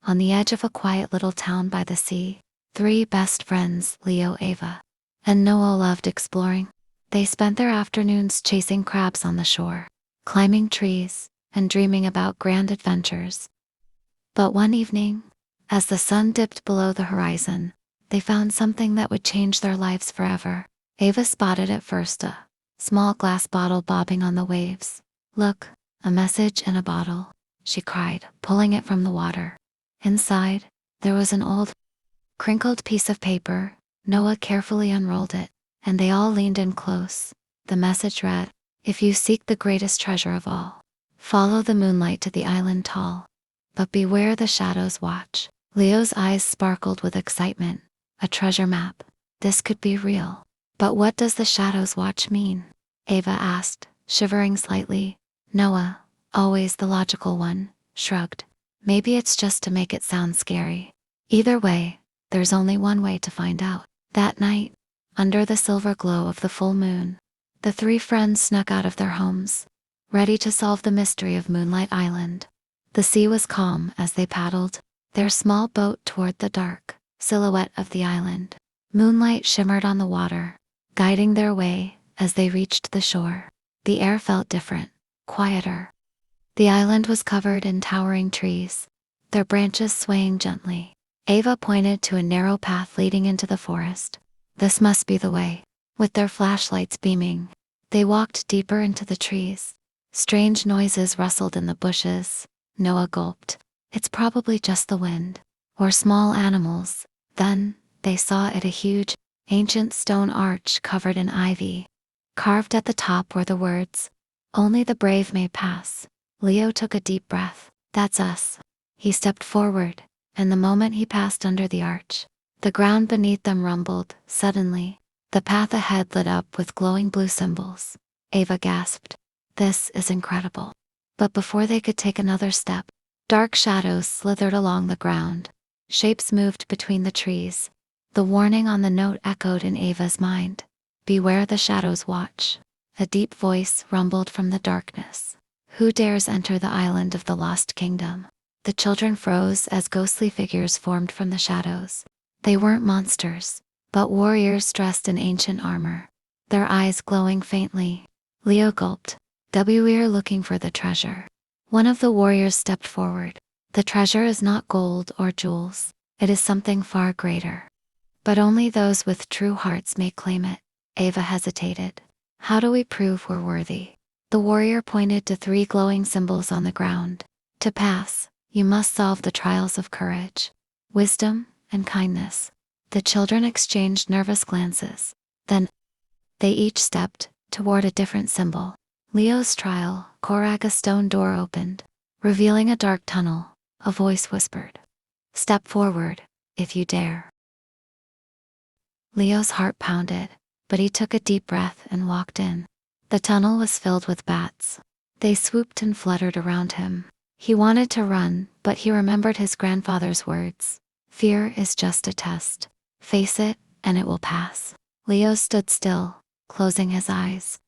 on the edge of a quiet little town by the sea, three best friends, Leo, Ava, and Noah, loved exploring. They spent their afternoons chasing crabs on the shore, climbing trees, and dreaming about grand adventures. But one evening, as the sun dipped below the horizon, they found something that would change their lives forever. Ava spotted at first a small glass bottle bobbing on the waves. "Look, a message in a bottle," she cried, pulling it from the water. Inside, there was an old, crinkled piece of paper. Noah carefully unrolled it, and they all leaned in close. The message read, "If you seek the greatest treasure of all, follow the moonlight to the island tall. But beware the shadows watch." Leo's eyes sparkled with excitement. A treasure map. This could be real. "But what does the shadows watch mean?" Ava asked, shivering slightly. Noah, always the logical one, shrugged. "Maybe it's just to make it sound scary. Either way, there's only one way to find out." That night, under the silver glow of the full moon, the three friends snuck out of their homes, ready to solve the mystery of Moonlight Island. The sea was calm as they paddled their small boat toward the dark silhouette of the island. Moonlight shimmered on the water, guiding their way as they reached the shore. The air felt different, quieter. The island was covered in towering trees, their branches swaying gently. Ava pointed to a narrow path leading into the forest. "This must be the way." With their flashlights beaming, they walked deeper into the trees. Strange noises rustled in the bushes. Noah gulped. "It's probably just the wind, or small animals." Then, they saw a huge, ancient stone arch covered in ivy. Carved at the top were the words, "Only the brave may pass." Leo took a deep breath. "That's us." He stepped forward, and the moment he passed under the arch, the ground beneath them rumbled. Suddenly, the path ahead lit up with glowing blue symbols. Ava gasped. "This is incredible." But before they could take another step, dark shadows slithered along the ground. Shapes moved between the trees. The warning on the note echoed in Ava's mind. "Beware the shadows watch." A deep voice rumbled from the darkness. "Who dares enter the island of the lost kingdom?" The children froze as ghostly figures formed from the shadows. They weren't monsters, but warriors dressed in ancient armor, their eyes glowing faintly. Leo gulped. "We're looking for the treasure." One of the warriors stepped forward. "The treasure is not gold or jewels. It is something far greater. But only those with true hearts may claim it." Ava hesitated. "How do we prove we're worthy?" The warrior pointed to three glowing symbols on the ground. "To pass, you must solve the trials of courage, wisdom, and kindness." The children exchanged nervous glances. Then, they each stepped toward a different symbol. Leo's trial, Korag, a stone door opened, revealing a dark tunnel. A voice whispered, "Step forward, if you dare." Leo's heart pounded, but he took a deep breath and walked in. The tunnel was filled with bats. They swooped and fluttered around him. He wanted to run, but he remembered his grandfather's words. "Fear is just a test. Face it, and it will pass." Leo stood still, closing his eyes.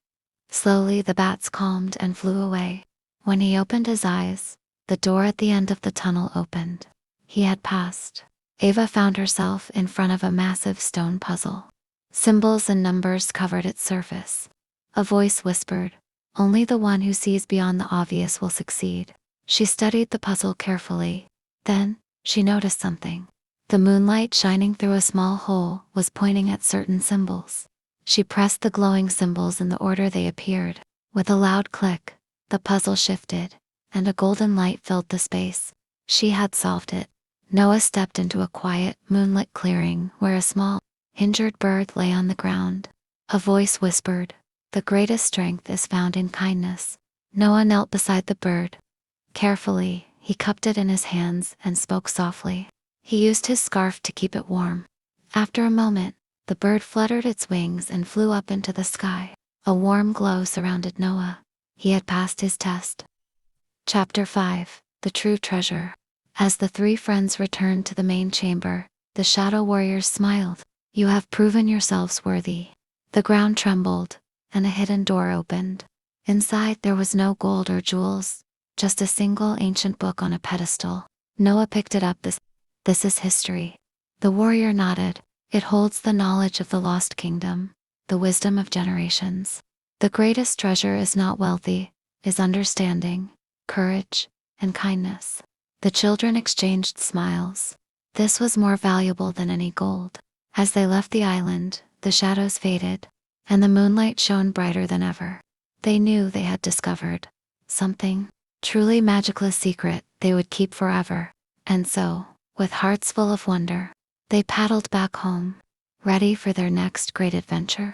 Slowly the bats calmed and flew away. When he opened his eyes, the door at the end of the tunnel opened. He had passed. Ava found herself in front of a massive stone puzzle. Symbols and numbers covered its surface. A voice whispered, "Only the one who sees beyond the obvious will succeed." She studied the puzzle carefully. Then, she noticed something. The moonlight shining through a small hole was pointing at certain symbols. She pressed the glowing symbols in the order they appeared. With a loud click, the puzzle shifted, and a golden light filled the space. She had solved it. Noah stepped into a quiet, moonlit clearing where a small, injured bird lay on the ground. A voice whispered, "The greatest strength is found in kindness." Noah knelt beside the bird. Carefully, he cupped it in his hands and spoke softly. He used his scarf to keep it warm. After a moment, the bird fluttered its wings and flew up into the sky. A warm glow surrounded Noah. He had passed his test. Chapter 5: The True Treasure. As the three friends returned to the main chamber, the Shadow Warriors smiled. "You have proven yourselves worthy." The ground trembled, and a hidden door opened. Inside there was no gold or jewels, just a single ancient book on a pedestal. Noah picked it up. This is history. The warrior nodded. It holds the knowledge of the lost kingdom, the wisdom of generations. The greatest treasure is not wealthy, is understanding, courage, and kindness. The children exchanged smiles. This was more valuable than any gold. As they left the island, the shadows faded, and the moonlight shone brighter than ever. They knew they had discovered something truly magical, a secret they would keep forever. And so, with hearts full of wonder, they paddled back home, ready for their next great adventure.